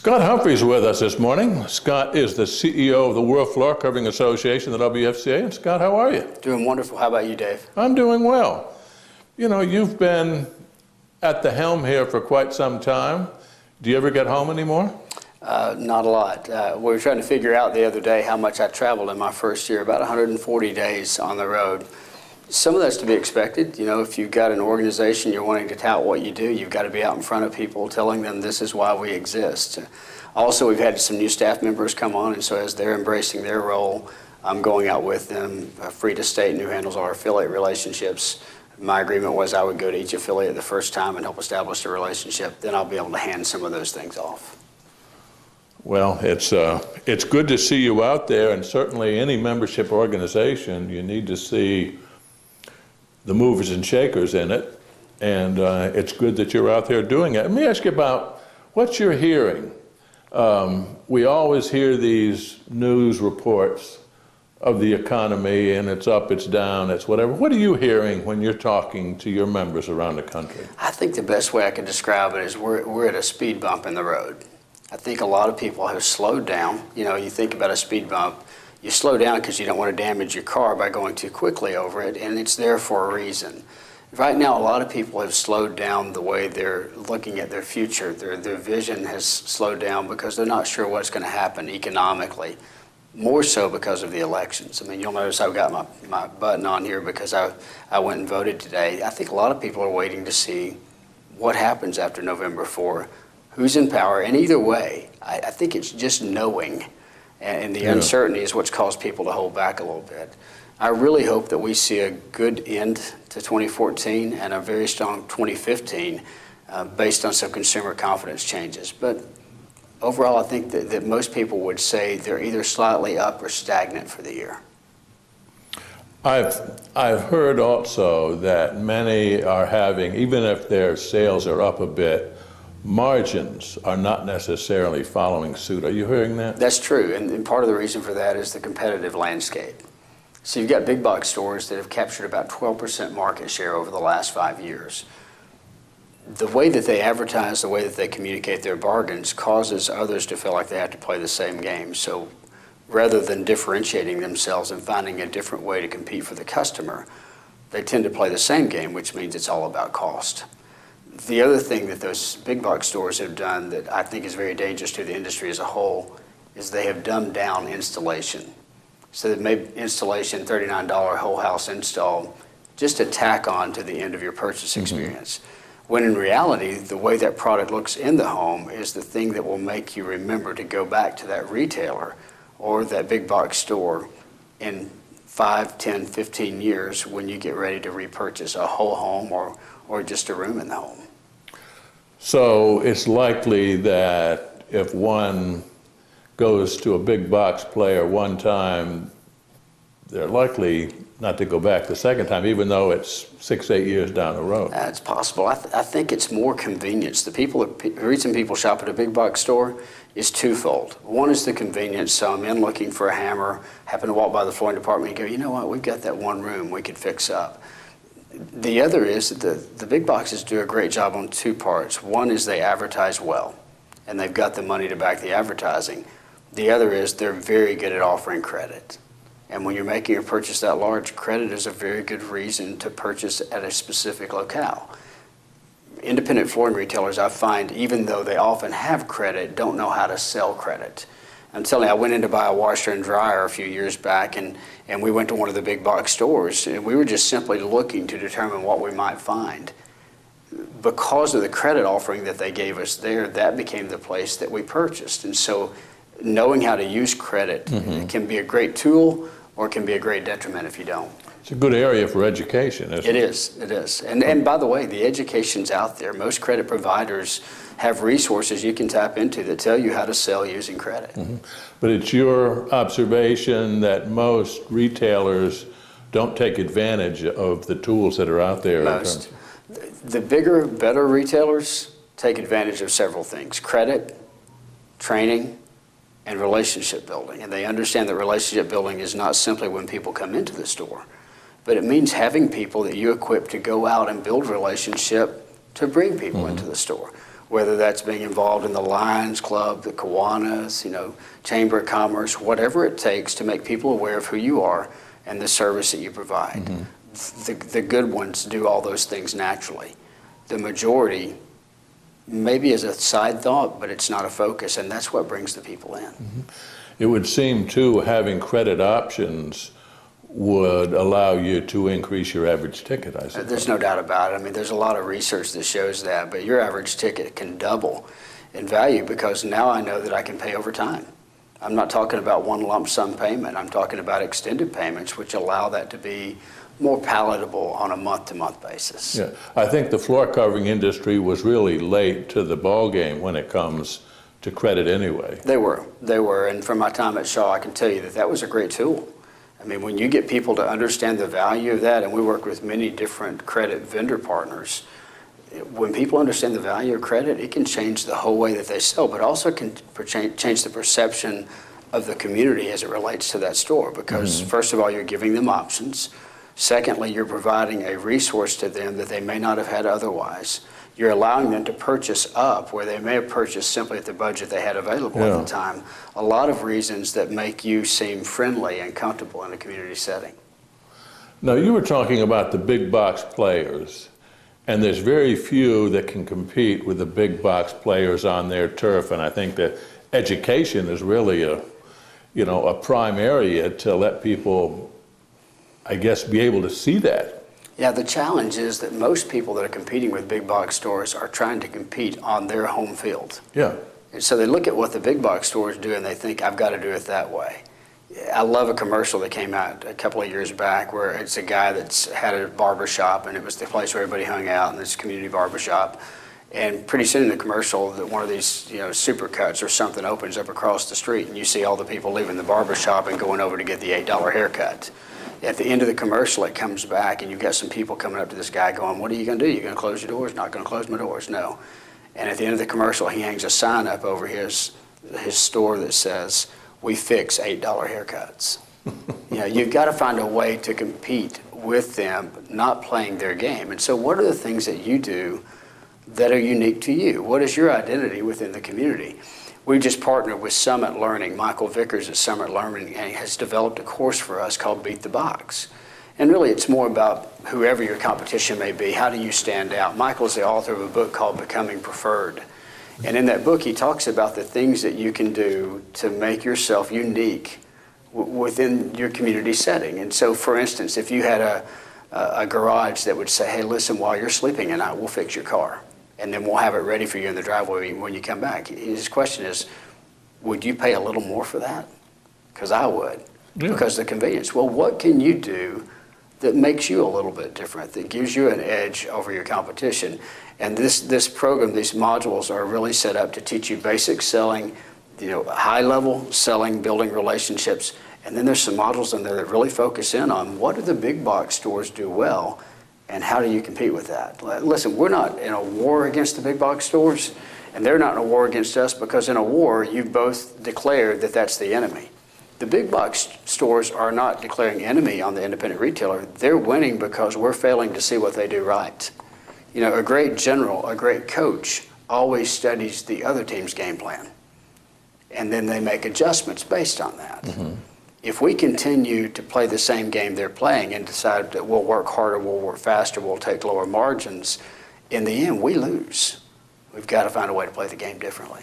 Scott Humphrey's with us this morning. Scott is the CEO of the World Floor Covering Association, the WFCA. And Scott, how are you? Doing wonderful. How about you, Dave? I'm doing well. You know, you've been at the helm here for quite some time. Do you ever get home anymore? Not a lot. We were trying to figure out the other day how much I traveled in my first year, about 140 days on the road. Some of that's to be expected. You know, if you've got an organization, you're wanting to tout what you do, you've got to be out in front of people telling them this is why we exist. Also, we've had some new staff members come on, and so as they're embracing their role, I'm going out with them. Frida State, who handles our affiliate relationships. My agreement was I would go to each affiliate the first time and help establish a relationship. Then I'll be able to hand some of those things off. Well, it's good to see you out there, and certainly any membership organization, you need to see the movers and shakers in it, and it's good that you're out there doing it. Let me ask you about what you're hearing. We always hear these news reports of the economy, and it's up, it's down, it's whatever. What are you hearing when you're talking to your members around the country? I think the best way I can describe it is we're at a speed bump in the road. I think a lot of people have slowed down. You know, you think about a speed bump, you slow down because you don't want to damage your car by going too quickly over it, and it's there for a reason. Right now, a lot of people have slowed down the way they're looking at their future. Their vision has slowed down because they're not sure what's going to happen economically, more so because of the elections. I mean, you'll notice I've got my button on here because I went and voted today. I think a lot of people are waiting to see what happens after November 4, who's in power, and either way, I think it's just knowing. And the uncertainty is what's caused people to hold back a little bit. I really hope that we see a good end to 2014 and a very strong 2015 based on some consumer confidence changes. But overall, I think that most people would say they're either slightly up or stagnant for the year. I've heard also that many are having, even if their sales are up a bit, margins are not necessarily following suit. Are you hearing that? That's true, and part of the reason for that is the competitive landscape. So you've got big box stores that have captured about 12% market share over the last 5 years. The way that they advertise, the way that they communicate their bargains causes others to feel like they have to play the same game. So rather than differentiating themselves and finding a different way to compete for the customer, they tend to play the same game, which means it's all about cost. The other thing that those big box stores have done that I think is very dangerous to the industry as a whole is they have dumbed down installation. So they've made installation $39 whole house install just a tack on to the end of your purchase experience. When in reality, the way that product looks in the home is the thing that will make you remember to go back to that retailer or that big box store in 5, 10, 15 years when you get ready to repurchase a whole home or just a room in the home. So it's likely that if one goes to a big box player one time, they're likely not to go back the second time, even though it's 6, 8 years down the road. It's possible. I think it's more convenience. The reason people shop at a big box store is twofold. One is the convenience. So I'm in looking for a hammer, happen to walk by the flooring department and go, you know what, we've got that one room we could fix up. The other is that the big boxes do a great job on two parts. One is they advertise well, and they've got the money to back the advertising. The other is they're very good at offering credit. And when you're making a purchase that large, credit is a very good reason to purchase at a specific locale. Independent flooring retailers, I find, even though they often have credit, don't know how to sell credit. I'm telling you, I went in to buy a washer and dryer a few years back, and we went to one of the big box stores, and we were just simply looking to determine what we might find. Because of the credit offering that they gave us there, that became the place that we purchased. And so knowing how to use credit can be a great tool or it can be a great detriment if you don't. It's a good area for education, isn't it? It is. And by the way, the education's out there. Most credit providers have resources you can tap into that tell you how to sell using credit. But it's your observation that most retailers don't take advantage of the tools that are out there. Most. The bigger, better retailers take advantage of several things: credit, training, and relationship building. And they understand that relationship building is not simply when people come into the store, but it means having people that you equip to go out and build relationship to bring people into the store. whether that's being involved in the Lions Club, the Kiwanis, Chamber of Commerce, whatever it takes to make people aware of who you are and the service that you provide. The good ones do all those things naturally. The majority, maybe as a side thought, but it's not a focus, and that's what brings the people in. It would seem, too, having credit options would allow you to increase your average ticket, I suppose. There's no doubt about it. I mean, there's a lot of research that shows that, but your average ticket can double in value because now I know that I can pay over time. I'm not talking about one lump sum payment. I'm talking about extended payments, which allow that to be more palatable on a month-to-month basis. Yeah, I think the floor covering industry was really late to the ball game when it comes to credit anyway. They were, and from my time at Shaw, I can tell you that that was a great tool. I mean, when you get people to understand the value of that, and we work with many different credit vendor partners, when people understand the value of credit, it can change the whole way that they sell, but also can change the perception of the community as it relates to that store. Because first of all, you're giving them options. Secondly, you're providing a resource to them that they may not have had otherwise. You're allowing them to purchase up where they may have purchased simply at the budget they had available at the time. A lot of reasons that make you seem friendly and comfortable in a community setting. Now, you were talking about the big box players, and there's very few that can compete with the big box players on their turf, and I think that education is really a prime area to let people, I guess, be able to see that. Yeah, the challenge is that most people that are competing with big box stores are trying to compete on their home field. Yeah. And so they look at what the big box stores do and they think, I've got to do it that way. I love a commercial that came out a couple of years back where it's a guy that's had a barber shop, and it was the place where everybody hung out in this community barber shop. And pretty soon in the commercial, that one of these supercuts or something opens up across the street, and you see all the people leaving the barber shop and going over to get the $8 haircut. At the end of the commercial, it comes back, and you've got some people coming up to this guy going, what are you going to do? You going to close your doors? Not going to close my doors? No. And at the end of the commercial, he hangs a sign up over his store that says, we fix $8 haircuts. You've got to find a way to compete with them, not playing their game. And so what are the things that you do that are unique to you? What is your identity within the community? We just partnered with Summit Learning. Michael Vickers at Summit Learning has developed a course for us called Beat the Box. And really it's more about whoever your competition may be, how do you stand out? Michael is the author of a book called Becoming Preferred. And in that book he talks about the things that you can do to make yourself unique within your community setting. And so for instance, if you had a garage that would say, hey, listen, while you're sleeping at night, we'll fix your car. And then we'll have it ready for you in the driveway when you come back. His question is, would you pay a little more for that? Because I would, because of the convenience. Well, what can you do that makes you a little bit different, that gives you an edge over your competition? And this program, these modules are really set up to teach you basic selling, high-level selling, building relationships. And then there's some modules in there that really focus in on what do the big box stores do well, and how do you compete with that? Listen, we're not in a war against the big box stores, and they're not in a war against us, because in a war, you've both declared that that's the enemy. The big box stores are not declaring enemy on the independent retailer. They're winning because we're failing to see what they do right. A great general, a great coach always studies the other team's game plan, and then they make adjustments based on that. If we continue to play the same game they're playing and decide that we'll work harder, we'll work faster, we'll take lower margins, in the end, we lose. We've got to find a way to play the game differently.